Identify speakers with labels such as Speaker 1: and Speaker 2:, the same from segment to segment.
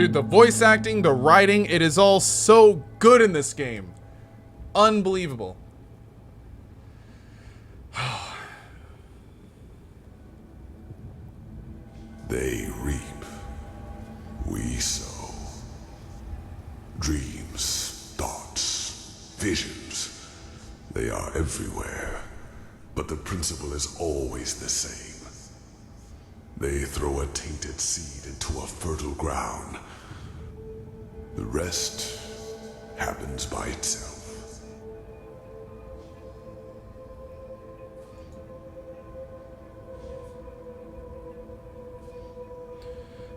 Speaker 1: Dude, the voice acting, the writing, it is all so good in this game. Unbelievable.
Speaker 2: They reap, we sow. Dreams, thoughts, visions, they are everywhere. But the principle is always the same. They throw a tainted seed into a fertile ground. The rest happens by itself.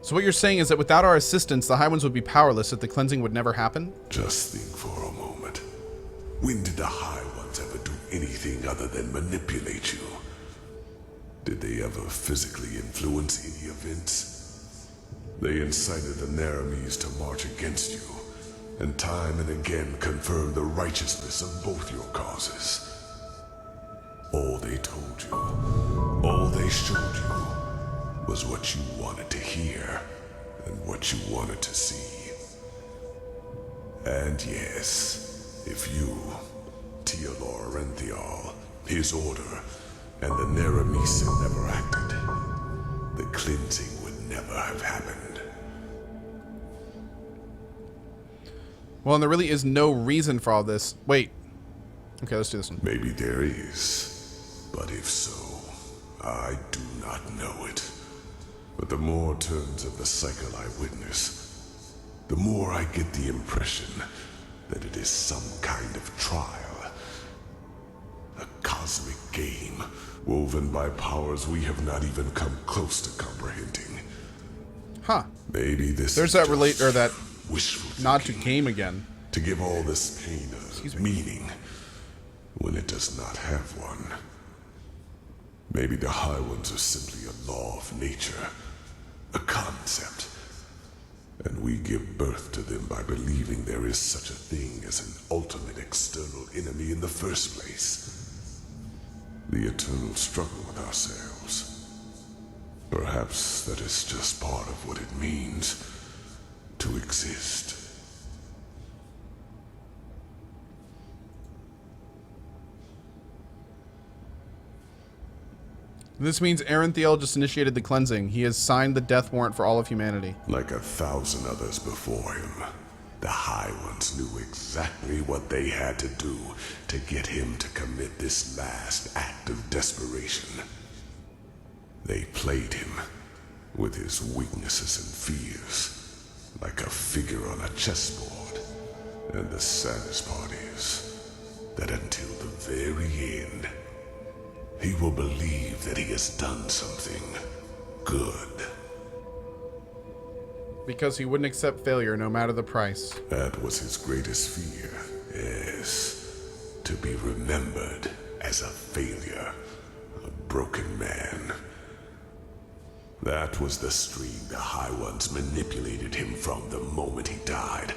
Speaker 1: So what you're saying is that without our assistance, the High Ones would be powerless, that the cleansing would never happen?
Speaker 2: Just think for a moment. When did the High Ones ever do anything other than manipulate you? Did they ever physically influence any events? They incited the Naramis to march against you, and time and again confirmed the righteousness of both your causes. All they told you, all they showed you, was what you wanted to hear, and what you wanted to see. And yes, if you, Tealor Enderal, his order, and the Naramis had never acted, the cleansing would never have happened.
Speaker 1: Well, and there really is no reason for all this. Wait. Okay, let's do this one.
Speaker 2: Maybe there is, but if so, I do not know it. But the more turns of the cycle I witness, the more I get the impression that it is some kind of trial. A cosmic game, woven by powers we have not even come close to comprehending.
Speaker 1: Huh.
Speaker 2: Maybe this
Speaker 1: There's that relate or that
Speaker 2: wishful
Speaker 1: nod to
Speaker 2: thinking,
Speaker 1: game again.
Speaker 2: to give all this pain a meaning when it does not have one. Maybe the High Ones are simply a law of nature, a concept, and we give birth to them by believing there is such a thing as an ultimate external enemy in the first place. The eternal struggle with ourselves. Perhaps that is just part of what it means to exist.
Speaker 1: This means Erenthiel just initiated the cleansing. He has signed the death warrant for all of humanity.
Speaker 2: Like 1,000 others before him, the High Ones knew exactly what they had to do to get him to commit this last act of desperation. They played him with his weaknesses and fears, like a figure on a chessboard. And the saddest part is that until the very end, he will believe that he has done something good.
Speaker 1: Because he wouldn't accept failure no matter the price.
Speaker 2: That was his greatest fear, yes. To be remembered as a failure, a broken man. That was the stream the High Ones manipulated him from the moment he died,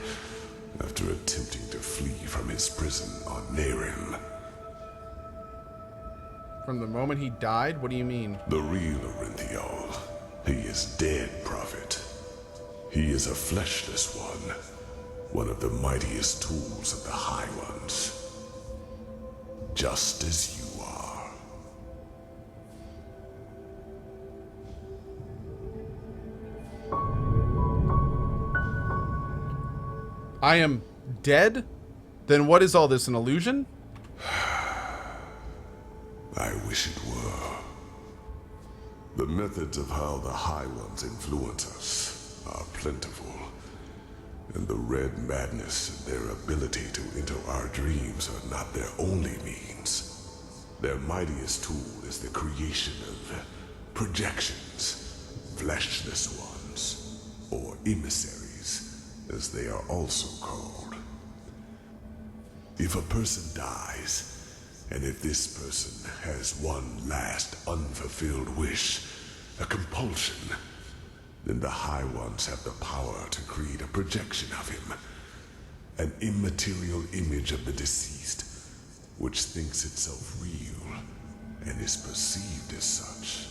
Speaker 2: after attempting to flee from his prison on Nehrim.
Speaker 1: From the moment he died? What do you mean?
Speaker 2: The real Erenthiel. He is dead, Prophet. He is a fleshless one of the mightiest tools of the High Ones. Just as you are.
Speaker 1: I am dead? Then what is all this, an illusion?
Speaker 2: I wish it were. The methods of how the High Ones influence us are plentiful, and the Red Madness and their ability to enter our dreams are not their only means. Their mightiest tool is the creation of projections, fleshless ones, or emissaries, as they are also called. If a person dies, and if this person has one last unfulfilled wish, a compulsion, then the High Ones have the power to create a projection of him, an immaterial image of the deceased, which thinks itself real and is perceived as such.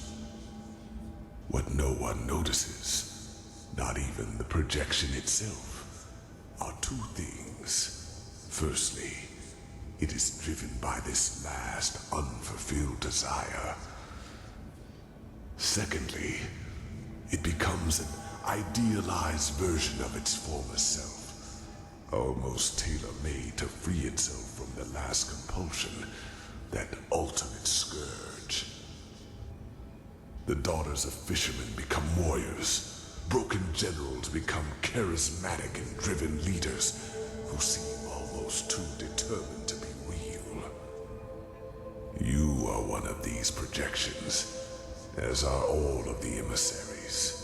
Speaker 2: What no one notices, not even the projection itself, are two things. Firstly, it is driven by this last unfulfilled desire. Secondly, it becomes an idealized version of its former self, almost tailor-made to free itself from the last compulsion, that ultimate scourge. The daughters of fishermen become warriors. Broken generals become charismatic and driven leaders who seem almost too determined to be real. You are one of these projections, as are all of the emissaries.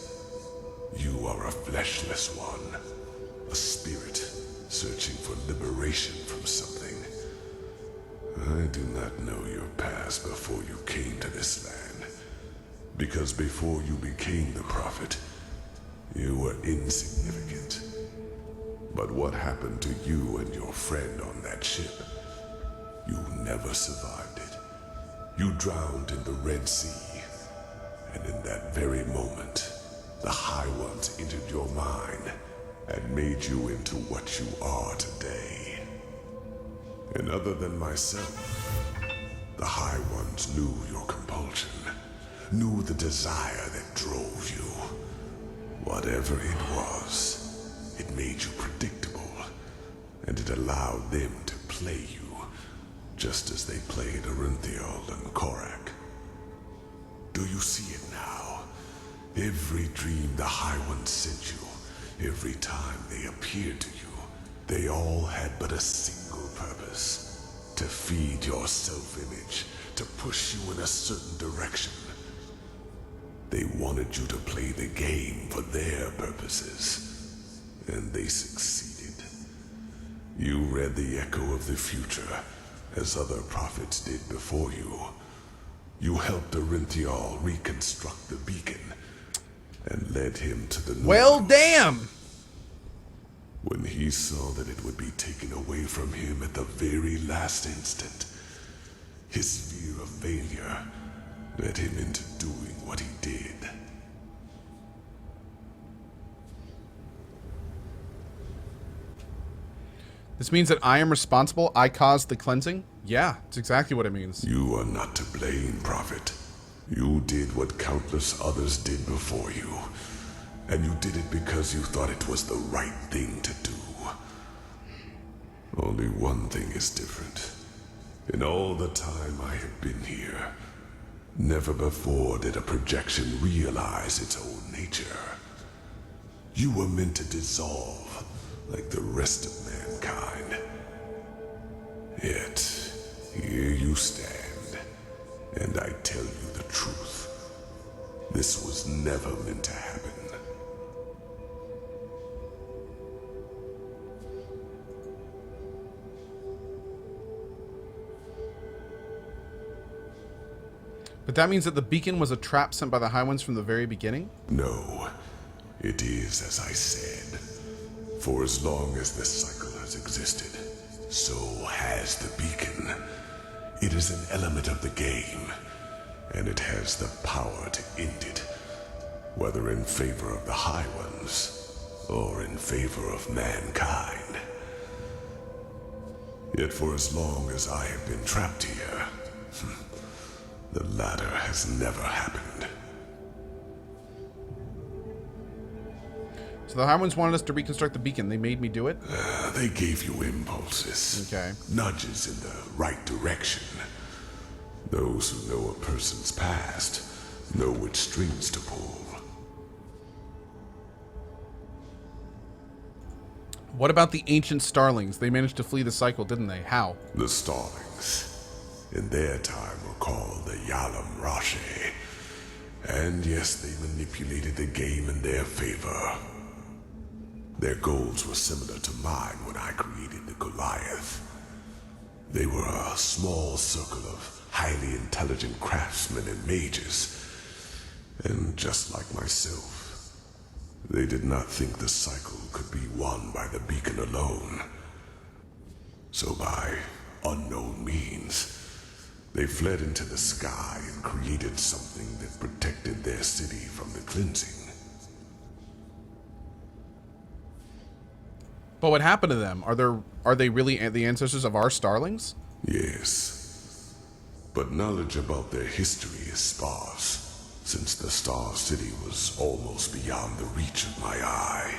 Speaker 2: You are a fleshless one, a spirit searching for liberation from something. I do not know your past before you came to this land, because before you became the prophet, you were insignificant. But what happened to you and your friend on that ship? You never survived it. You drowned in the Red Sea, and in that very moment, the High Ones entered your mind and made you into what you are today. And other than myself, the High Ones knew your compulsion, knew the desire that drove you. Whatever it was, it made you predictable, and it allowed them to play you, just as they played Enderal and CohhCarnage. Do you see it now? Every dream the High Ones sent you, every time they appeared to you, they all had but a single purpose: to feed your self-image, to push you in a certain direction. They wanted you to play the game for their purposes, and they succeeded. You read the echo of the future, as other prophets did before you. You helped Enderal reconstruct the beacon, and led him to the north.
Speaker 1: Well, damn!
Speaker 2: When he saw that it would be taken away from him at the very last instant, his fear of failure led him into doing what he did.
Speaker 1: This means that I am responsible? I caused the cleansing? Yeah, it's exactly what it means.
Speaker 2: You are not to blame, Prophet. You did what countless others did before you, and you did it because you thought it was the right thing to do. Only one thing is different. In all the time I have been here, never before did a projection realize its own nature. You were meant to dissolve like the rest of mankind. Yet, here you stand, and I tell you the truth. This was never meant to happen.
Speaker 1: But that means that the beacon was a trap sent by the High Ones from the very beginning?
Speaker 2: No, it is as I said. For as long as this cycle has existed, so has the beacon. It is an element of the game, and it has the power to end it, whether in favor of the High Ones or in favor of mankind. Yet for as long as I have been trapped here, the latter has never happened.
Speaker 1: So the High Ones wanted us to reconstruct the beacon. They made me do it?
Speaker 2: They gave you impulses.
Speaker 1: Okay.
Speaker 2: Nudges in the right direction. Those who know a person's past know which strings to pull.
Speaker 1: What about the ancient starlings? They managed to flee the cycle, didn't they? How?
Speaker 2: The Starlings, in their time, were called the Yalam Rashi. And yes, they manipulated the game in their favor. Their goals were similar to mine when I created the Goliath. They were a small circle of highly intelligent craftsmen and mages. And just like myself, they did not think the cycle could be won by the beacon alone. So by unknown means, they fled into the sky and created something that protected their city from the cleansing.
Speaker 1: But what happened to them? Are they really the ancestors of our starlings?
Speaker 2: Yes. But knowledge about their history is sparse, since the Star City was almost beyond the reach of my eye.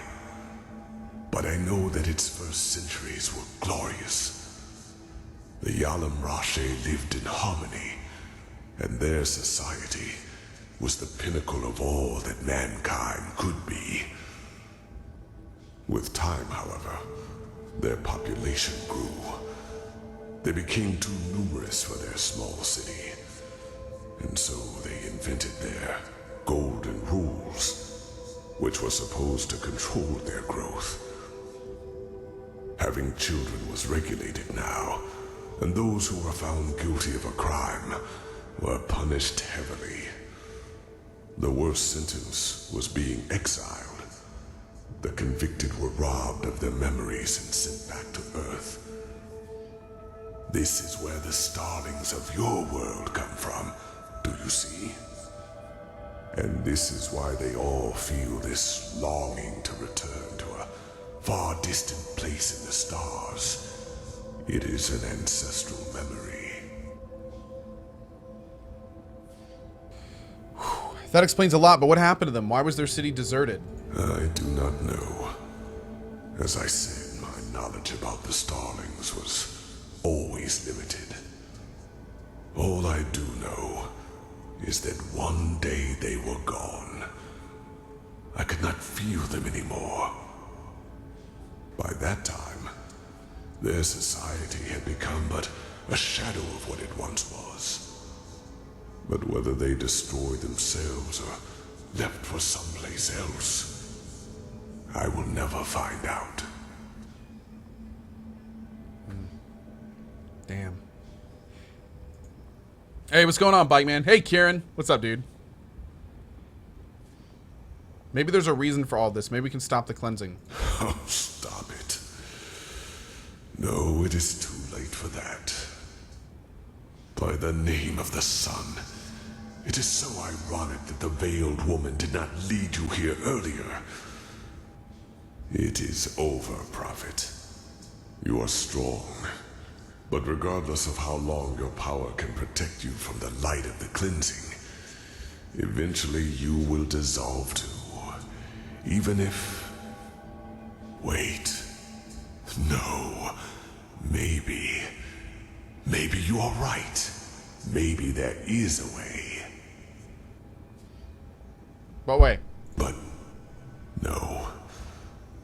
Speaker 2: But I know that its first centuries were glorious. The Yalam Rashe lived in harmony, and their society was the pinnacle of all that mankind could be. With time, however, their population grew. They became too numerous for their small city, and so they invented their golden rules, which were supposed to control their growth. Having children was regulated now, and those who were found guilty of a crime were punished heavily. The worst sentence was being exiled. The convicted were robbed of their memories and sent back to Earth. This is where the starlings of your world come from, do you see? And this is why they all feel this longing to return to a far distant place in the stars. It is an ancestral memory.
Speaker 1: That explains a lot, but what happened to them? Why was their city deserted?
Speaker 2: I do not know. As I said, my knowledge about the starlings was always limited. All I do know is that one day they were gone. I could not feel them anymore. By that time, their society had become but a shadow of what it once was. But whether they destroyed themselves or left for someplace else, I will never find out.
Speaker 1: Damn. Hey, what's going on, Bike Man? Hey, Kieran. What's up, dude? Maybe there's a reason for all this. Maybe we can stop the cleansing.
Speaker 2: Oh, stop it. No, it is too late for that. By the name of the sun, it is so ironic that the veiled woman did not lead you here earlier. It is over, Prophet. You are strong, but regardless of how long your power can protect you from the light of the cleansing, eventually you will dissolve too. Even if... Wait. No. Maybe you are right. Maybe there is a way.
Speaker 1: What way?
Speaker 2: But no,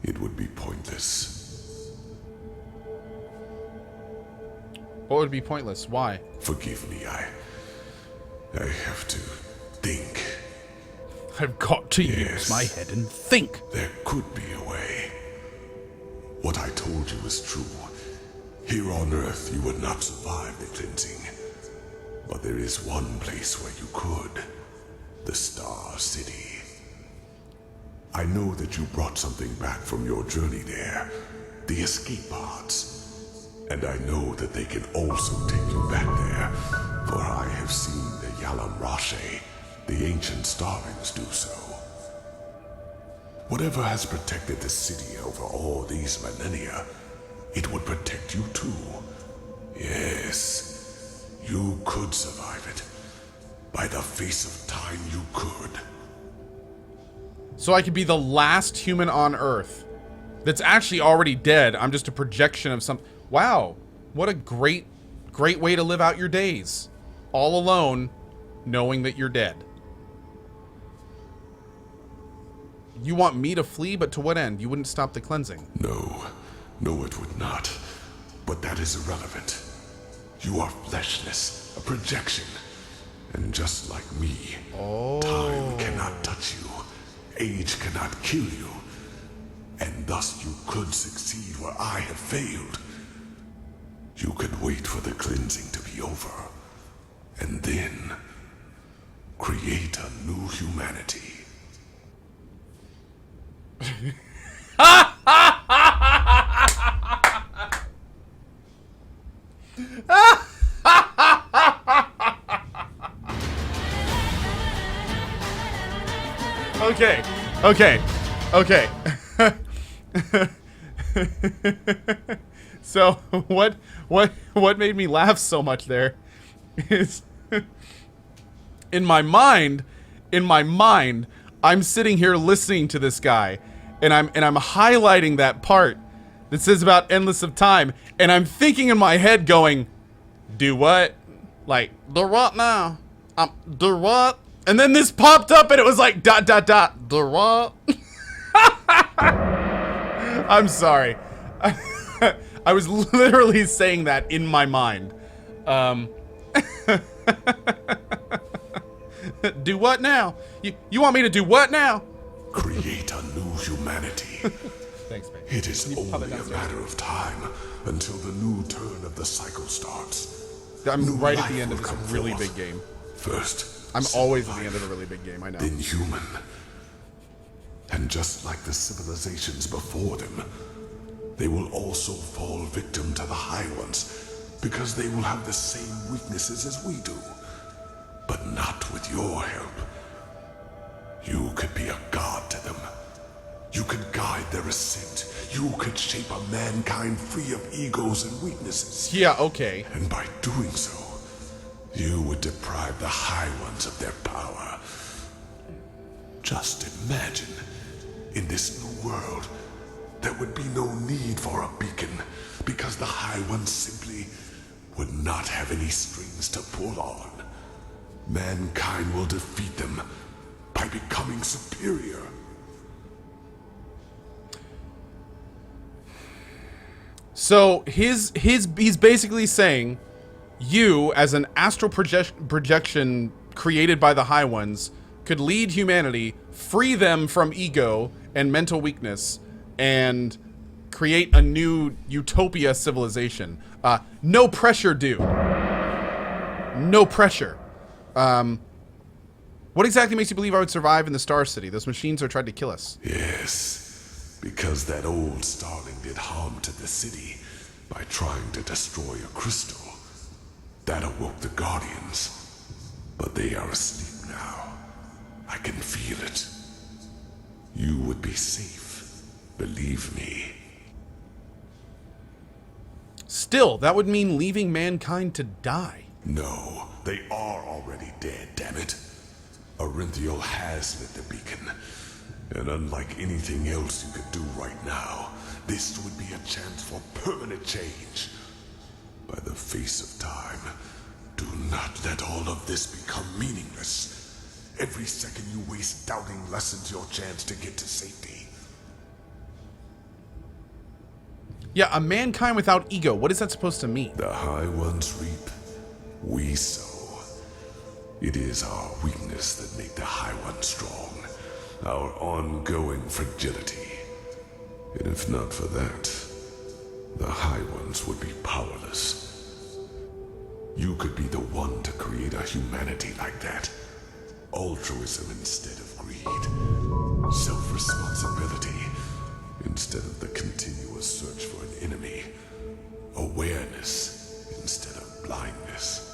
Speaker 2: it would be pointless.
Speaker 1: What would be pointless? Why?
Speaker 2: Forgive me, I have to think.
Speaker 1: I've got to
Speaker 2: Yes.
Speaker 1: use my head and think.
Speaker 2: There could be a way. What I told you is true. Here on Earth, you would not survive the cleansing. But there is one place where you could. The Star City. I know that you brought something back from your journey there. The escape pods. And I know that they can also take you back there. For I have seen the Yalam Rashe, the ancient starlings, do so. Whatever has protected the city over all these millennia, it would protect you too. Yes, you could survive it. By the face of time, you could.
Speaker 1: So I could be the last human on Earth that's actually already dead. I'm just a projection of some... Wow, what a great way to live out your days. All alone, knowing that you're dead. You want me to flee, but to what end? You wouldn't stop the cleansing.
Speaker 2: No, it would not. But that is irrelevant. You are fleshless, a projection. And just like me, time cannot touch you. Age cannot kill you. And thus you could succeed where I have failed. You could wait for the cleansing to be over. And then create a new humanity.
Speaker 1: Okay. So what made me laugh so much there is in my mind, I'm sitting here listening to this guy, and I'm highlighting that part that says about endless of time, and I'm thinking in my head going, do what? Like, do what now? Do what? And then this popped up and it was like dot dot dot. Do what? I'm sorry. I was literally saying that in my mind. Do what now? You want me to do what now?
Speaker 2: Create a new humanity.
Speaker 1: Thanks, babe.
Speaker 2: It is only a matter of time until the new turn of the cycle starts.
Speaker 1: I'm
Speaker 2: New
Speaker 1: right at
Speaker 2: life
Speaker 1: the end of
Speaker 2: will
Speaker 1: this
Speaker 2: come
Speaker 1: really
Speaker 2: forth.
Speaker 1: big game.
Speaker 2: First,
Speaker 1: I'm always at the
Speaker 2: life,
Speaker 1: end of a really big game, I know.
Speaker 2: then human. And just like the civilizations before them, they will also fall victim to the High Ones, because they will have the same weaknesses as we do. But not with your help. You could be a god to them. You could guide their ascent. You could shape a mankind free of egos and weaknesses.
Speaker 1: Yeah, okay.
Speaker 2: And by doing so, you would deprive the High Ones of their power. Just imagine, in this new world, there would be no need for a beacon, because the High Ones simply would not have any strings to pull on. Mankind will defeat them by becoming superior.
Speaker 1: So he's basically saying, you as an astral projection created by the High Ones could lead humanity, free them from ego and mental weakness, and create a new utopia civilization. No pressure, dude. No pressure. What exactly makes you believe I would survive in the Star City? Those machines are trying to kill us.
Speaker 2: Yes, because that old starling did harm to the city by trying to destroy a crystal. That awoke the Guardians. But they are asleep now. I can feel it. You would be safe. Believe me.
Speaker 1: Still, that would mean leaving mankind to die.
Speaker 2: No, they are already dead, damn it. Orynthiel has lit the beacon. And unlike anything else you could do right now, this would be a chance for permanent change. By the face of time, do not let all of this become meaningless. Every second you waste doubting lessens your chance to get to safety.
Speaker 1: Yeah, a mankind without ego. What is that supposed to mean?
Speaker 2: The High Ones reap, we sow. It is our weakness that make the High Ones strong. Our ongoing fragility. And if not for that, the High Ones would be powerless. You could be the one to create a humanity like that. Altruism instead of greed. Self-responsibility instead of the continuous search for an enemy. Awareness instead of blindness.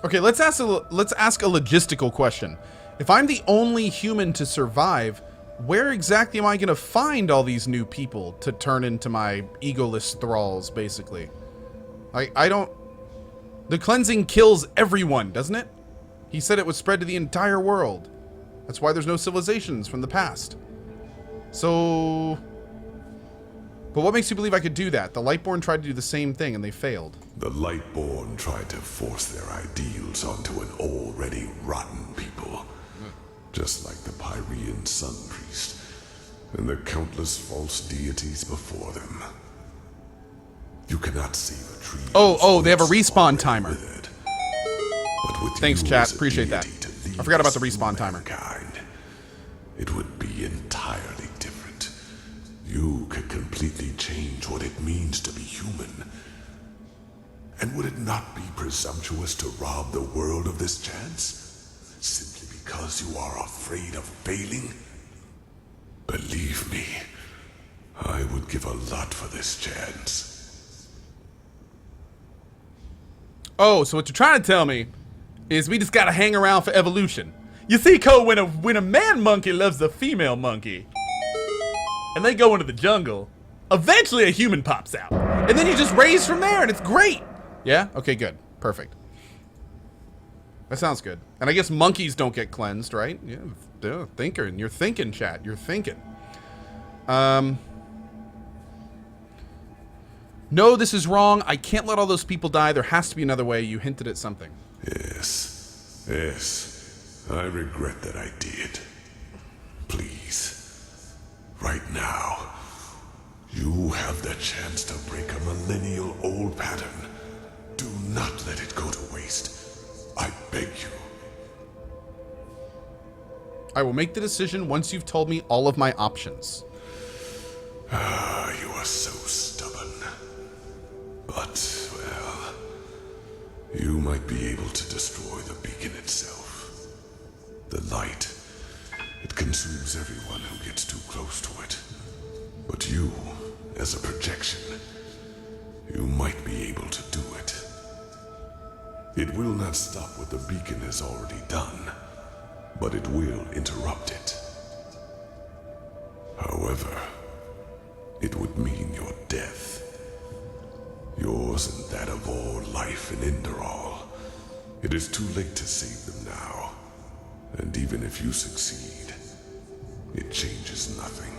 Speaker 1: Okay, let's ask a logistical question. If I'm the only human to survive, where exactly am I going to find all these new people to turn into my egoless thralls, basically? I don't... The cleansing kills everyone, doesn't it? He said it would spread to the entire world. That's why there's no civilizations from the past. So... But what makes you believe I could do that? The Lightborn tried to do the same thing and they failed.
Speaker 2: The Lightborn tried to force their ideals onto an already rotten people. Just like the Pyrean Sun Priest and the countless false deities before them. You cannot save a tree.
Speaker 1: Oh, they have a respawn timer.
Speaker 2: Withered. But with
Speaker 1: Thanks,
Speaker 2: you
Speaker 1: chat.
Speaker 2: as a
Speaker 1: Appreciate that.
Speaker 2: deity to lead
Speaker 1: I forgot about
Speaker 2: us
Speaker 1: the respawn
Speaker 2: through
Speaker 1: timer.
Speaker 2: mankind, it would be entirely different. You could completely change what it means to be human. And would it not be presumptuous to rob the world of this chance? Simply because you are afraid of failing? Believe me, I would give a lot for this chance.
Speaker 1: Oh, so what you're trying to tell me is we just gotta hang around for evolution. You see, Cole, when a man monkey loves a female monkey, and they go into the jungle, eventually a human pops out. And then you just raise from there, and it's great. Yeah? Okay, good. Perfect. That sounds good. And I guess monkeys don't get cleansed, right? Yeah, thinker. And you're thinking, chat. You're thinking. No, this is wrong. I can't let all those people die. There has to be another way. You hinted at something.
Speaker 2: Yes. Yes. I regret that I did. Please. Right now, you have the chance to break a millennial-old pattern. Do not let it go to waste. I beg you.
Speaker 1: I will make the decision once you've told me all of my options.
Speaker 2: Ah, you are so stubborn. But, well, you might be able to destroy the beacon itself. The light, it consumes everyone who gets too close to it. But you, as a projection, you might be able to do it. It will not stop what the beacon has already done, but it will interrupt it. However, it would mean your death. Yours and that of all life in Enderal. It is too late to save them now. And even if you succeed, it changes nothing.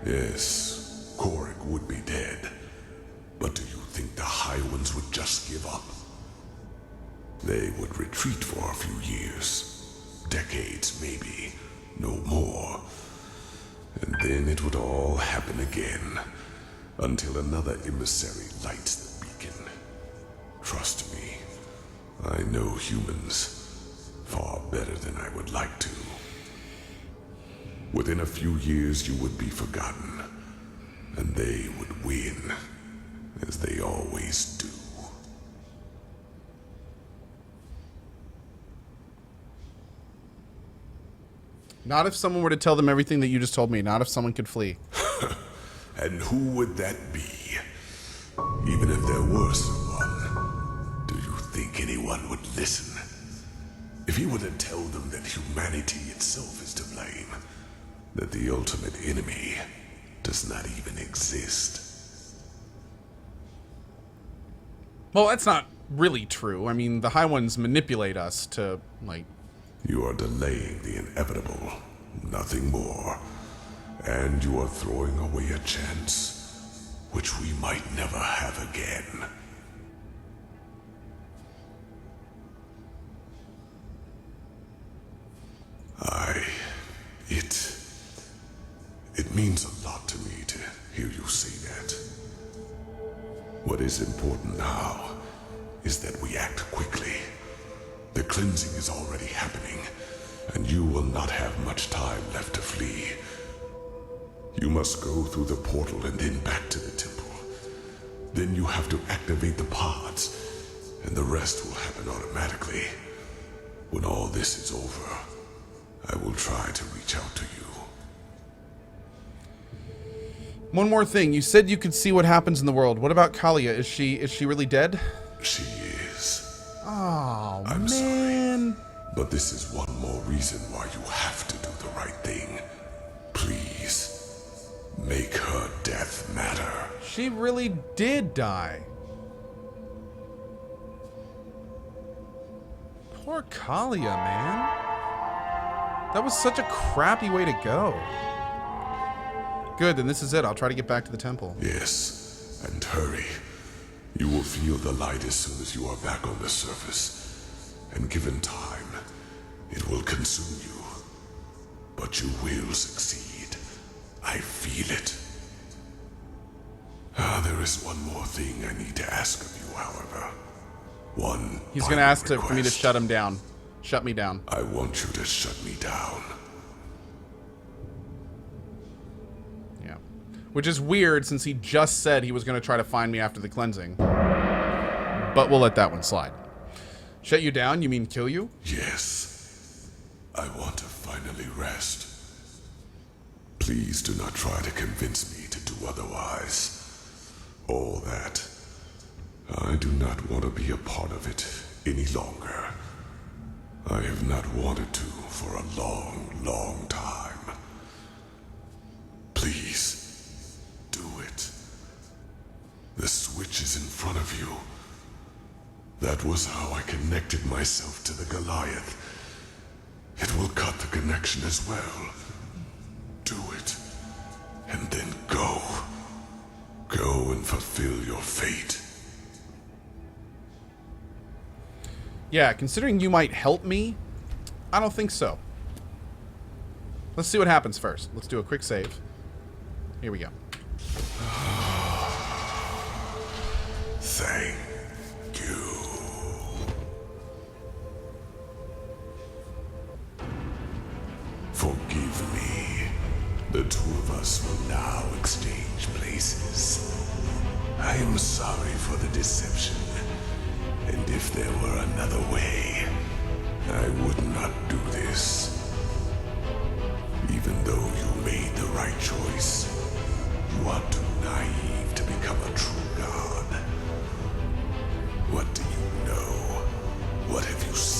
Speaker 2: Yes, Korik would be dead. But do you think the High Ones would just give up? They would retreat for a few years. Decades, maybe. No more. And then it would all happen again. Until another emissary lights the beacon. Trust me, I know humans far better than I would like to. Within a few years you would be forgotten, and they would win, as they always do.
Speaker 1: Not if someone were to tell them everything that you just told me. Not if someone could flee.
Speaker 2: And who would that be? Even if there were someone, do you think anyone would listen? If he were to tell them that humanity itself is to blame, that the ultimate enemy does not even exist.
Speaker 1: Well, that's not really true. I mean, the High Ones manipulate us to, like...
Speaker 2: You are delaying the inevitable, nothing more. And you are throwing away a chance, which we might never have again. It means a lot to me to hear you say that. What is important now is that we act quickly. The cleansing is already happening, and you will not have much time left to flee. You must go through the portal and then back to the temple. Then you have to activate the pods, and the rest will happen automatically. When all this is over, I will try to reach out to you.
Speaker 1: One more thing. You said you could see what happens in the world. What about Kalia? Is she really dead?
Speaker 2: She is.
Speaker 1: Oh,
Speaker 2: I'm
Speaker 1: man.
Speaker 2: sorry, but this is one more reason why you have to do the right thing. Please, make her death matter.
Speaker 1: She really did die. Poor Kalia, man. That was such a crappy way to go. Good, then this is it. I'll try to get back to the temple.
Speaker 2: Yes, and hurry. You will feel the light as soon as you are back on the surface. And given time, it will consume you. But you will succeed. I feel it. There is one more thing I need to ask of you, however.
Speaker 1: He's gonna ask for me to shut him down. Shut me down.
Speaker 2: I want you to shut me down.
Speaker 1: Yeah. Which is weird since he just said he was gonna try to find me after the cleansing. But we'll let that one slide. Shut you down? You mean kill you?
Speaker 2: Yes. I want to finally rest. Please do not try to convince me to do otherwise. All that. I do not want to be a part of it any longer. I have not wanted to for a long, long time. Please. inches in front of you. That was how I connected myself to the Goliath. It will cut the connection as well. Do it, and then go. Go and fulfill your fate.
Speaker 1: Yeah, considering you might help me, I don't think so. Let's see what happens first. Let's do a quick save. Here we go.
Speaker 2: Thank you. Forgive me. The two of us will now exchange places. I am sorry for the deception. And if there were another way, I would not do this. Even though you made the right choice, you are too naive to become a true god. What do you know? What have you seen?